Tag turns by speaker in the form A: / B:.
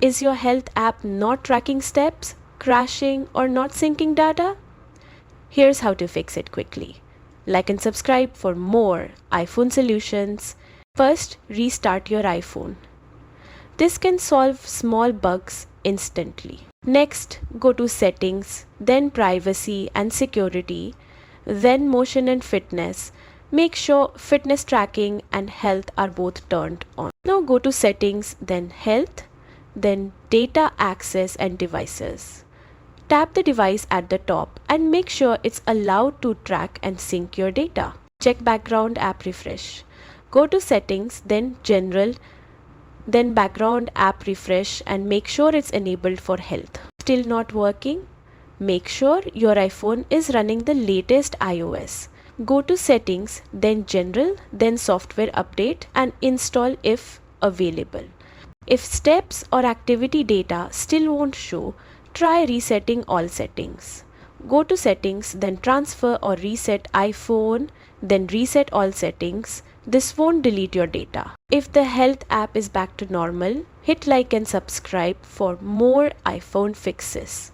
A: Is your health app not tracking steps, crashing, or not syncing data? Here's how to fix it quickly. Like and subscribe for more iPhone solutions. First, restart your iPhone. This can solve small bugs instantly. Next, go to Settings, then Privacy and Security, then Motion and Fitness. Make sure fitness tracking and health are both turned on. Now go to Settings, then Health, then Data Access and Devices. Tap the device at the top and make sure it's allowed to track and sync your data. Check Background App Refresh. Go to Settings, then General, then Background App Refresh and make sure it's enabled for health. Still not working? Make sure your iPhone is running the latest iOS. Go to Settings, then General, then Software Update and install if available. If steps or activity data still won't show, try resetting all settings. Go to Settings, then Transfer or Reset iPhone, then Reset all settings. This won't delete your data. If the health app is back to normal, hit like and subscribe for more iPhone fixes.